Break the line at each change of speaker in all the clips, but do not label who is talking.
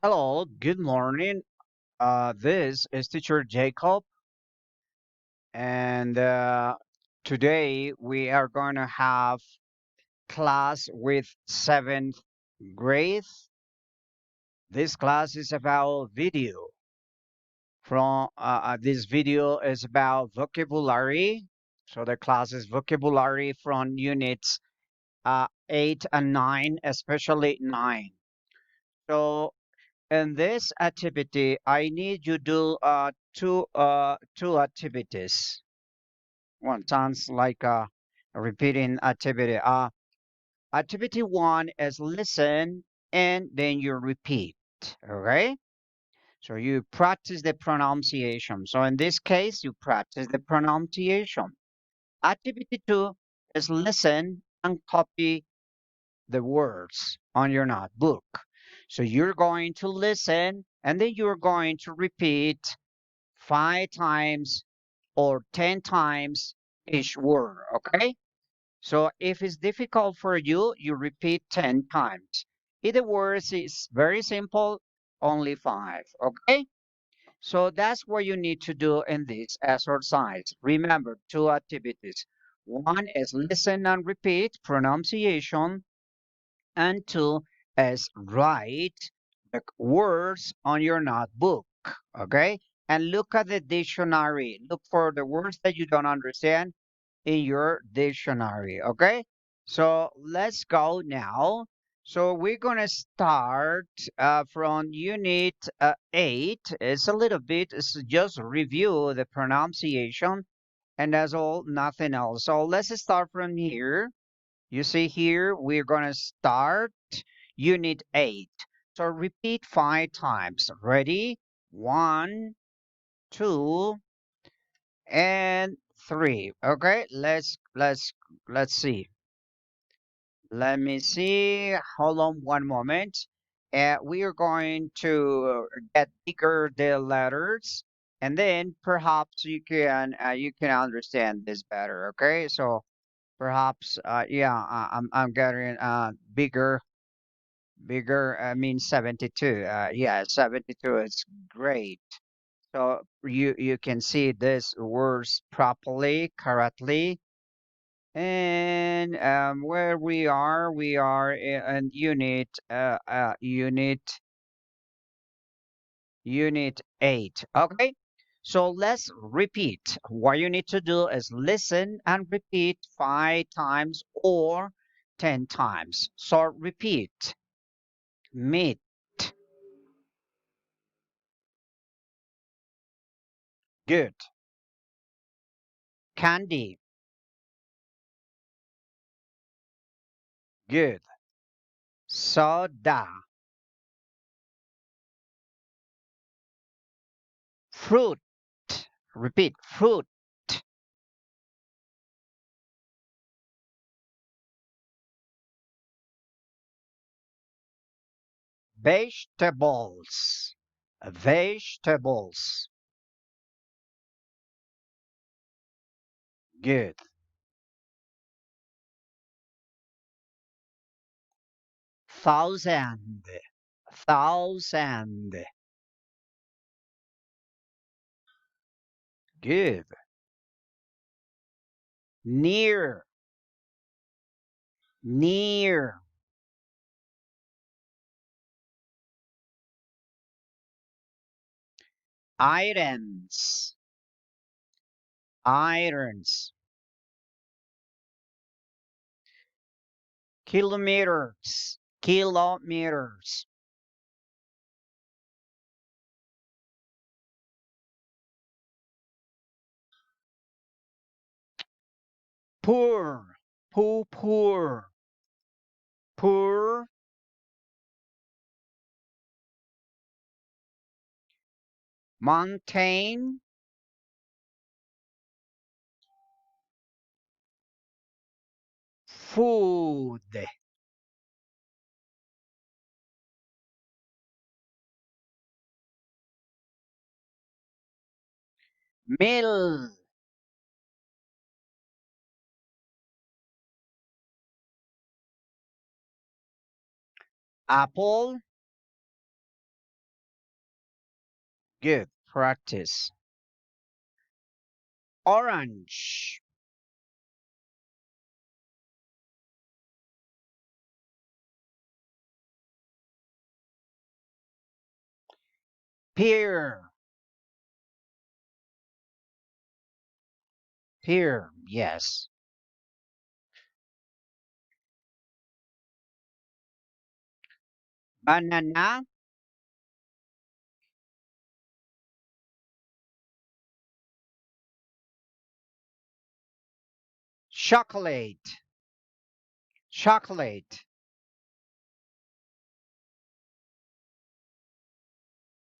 Hello, good morning. This is teacher Jacob, and today we are going to have class with seventh grade. This class is about video. This video is about vocabulary. So the class is vocabulary from units 8 and 9, especially 9. So in this activity, I need you to do two activities. One sounds like a repeating activity. Activity one is listen and then you repeat. Okay, so you practice the pronunciation. So in this case, you practice the pronunciation. Activity two is listen and copy the words on your notebook. So you're going to listen and then you're going to repeat 5 times or 10 times each word. Okay. So if it's difficult for you, you repeat 10 times. Either words is very simple, only five. Okay. So that's what you need to do in this exercise. Remember two activities. One is listen and repeat pronunciation, and two is write the words on your notebook. Okay. And look at the dictionary. Look for the words that you don't understand in your dictionary. Okay. So let's go now. So we're going to start from unit 8. It's a little bit, it's just review the pronunciation, and that's all, nothing else. So let's start from here. You see here, we're going to start unit 8. So repeat 5 times. Ready? One, two, and three. Okay, let's see. Let me see. Hold on one moment. We are going to get bigger the letters, and then perhaps you can understand this better. Okay, so perhaps yeah, I'm getting bigger. I mean 72. Yeah, 72 is great. So you can see this words properly, correctly. And where we are in unit 8. Okay, so let's repeat. What you need to do is listen and repeat 5 times or 10 times. So repeat. Meat. Good. Candy. Good. Soda. Fruit. Repeat. Fruit. Vegetables. Vegetables. Good. Thousand. Thousand. Good. Near. Near. Irons. Irons. Kilometers. Kilometers. Poor. Poor. Poor. Mountain. Food. Mill. Apple. Good. Practice. Orange. Pear. Pear. Yes. Banana. Chocolate. Chocolate.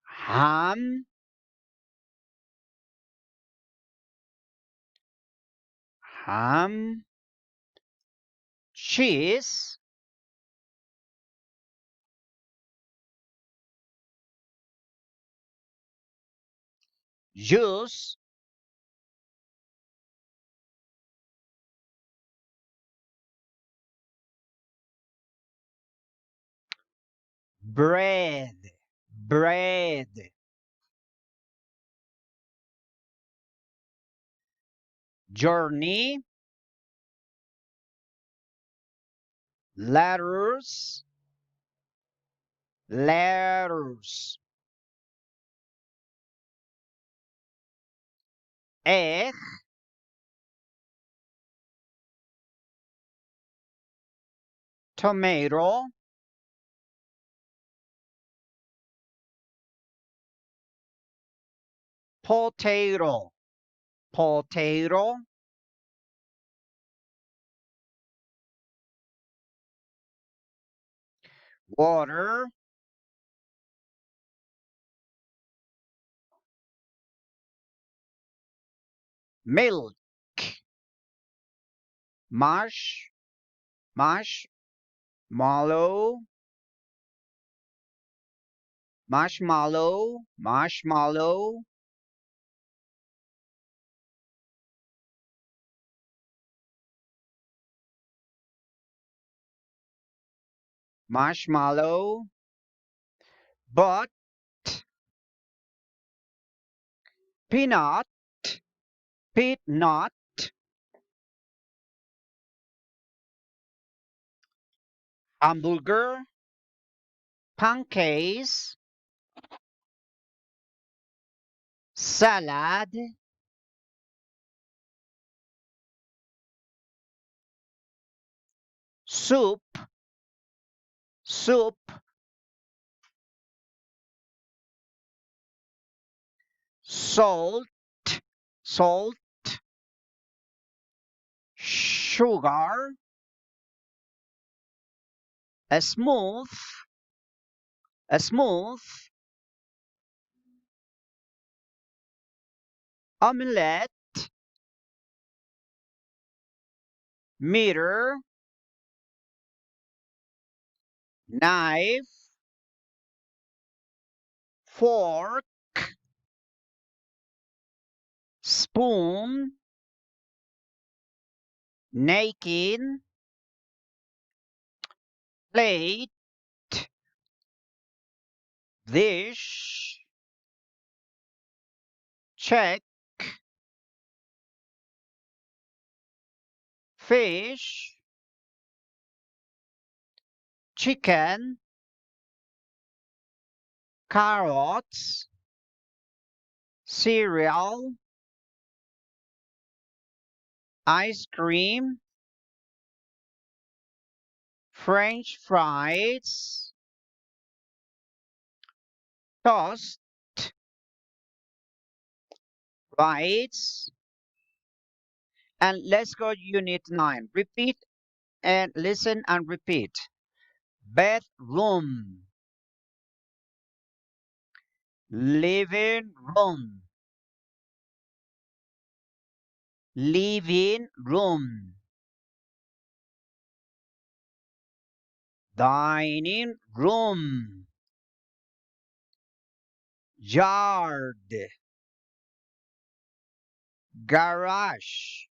Ham. Ham. Cheese. Juice. Bread. Bread. Journey. Letters. Letters. Egg. Tomato. Potato. Potato. Water. Milk. Mash. Mash. Mallow. Marshmallow. Marshmallow. Marshmallow. But. Peanut. Peanut. Hamburger. Pancakes. Salad. Soup. Soup. Salt. Salt. Sugar. A smooth. A smooth. Omelette. Meter. Knife. Fork. Spoon. Napkin. Plate. Dish. Check. Fish. Chicken. Carrots. Cereal. Ice cream. French fries. Toast. Rice. And let's go unit 9. Repeat and listen and repeat. Bedroom. Living room. Living room. Dining room. Yard. Garage.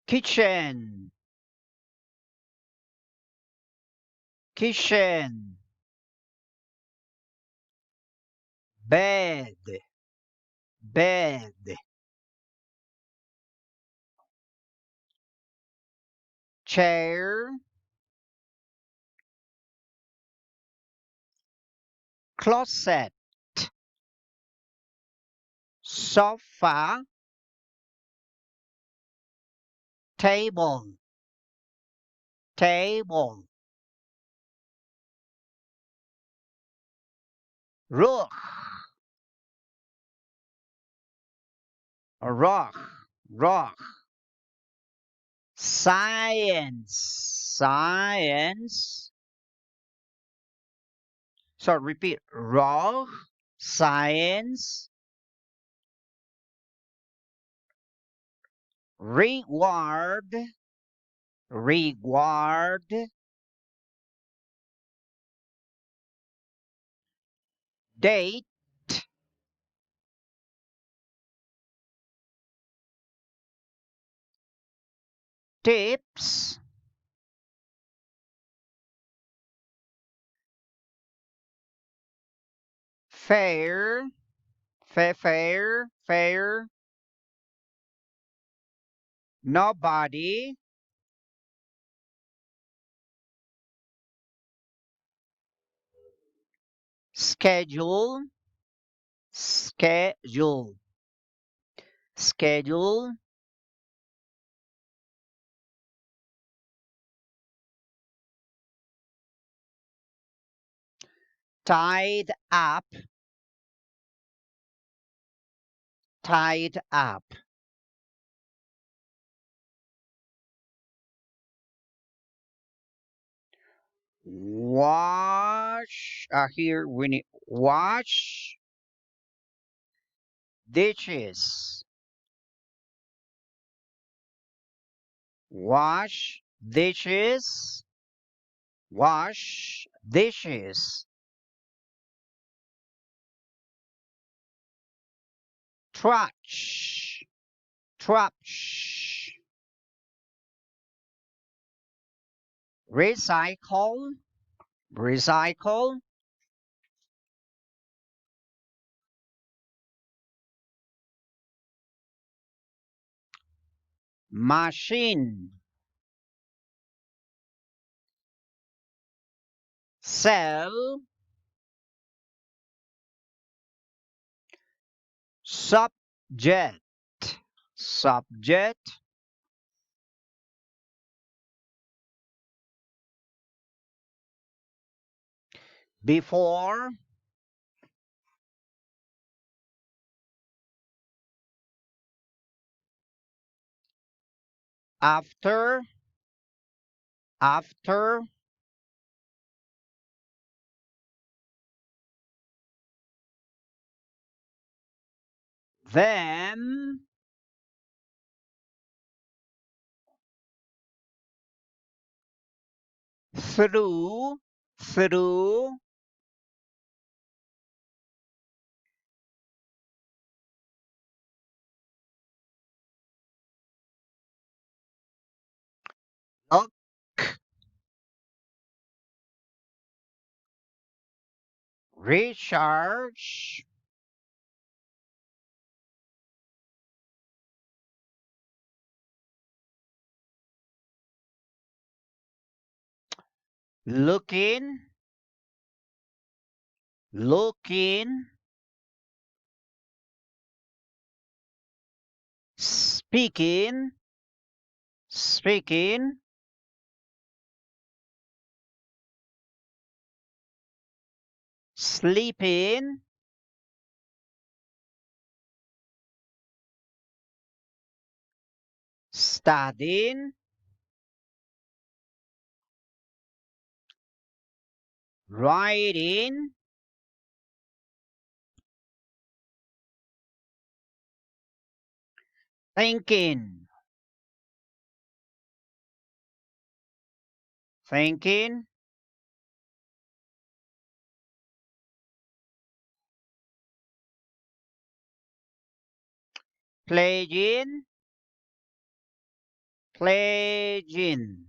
Kitchen. Kitchen. bed, bed, chair, closet, sofa, table, table, roof, rock, rock, science, science. So repeat, rock, science, reward, reward, date, tips, fair, fair, fair, nobody, schedule, schedule, schedule, tied up, tied up, wash, here we need wash, dishes, wash, dishes, wash, dishes, trash, trash, recycle, recycle, machine, sell, subject, subject, before, after, after, then, through, through, look, recharge, looking, looking, speaking, speaking, sleeping, studying, writing, thinking, thinking, playing, playing,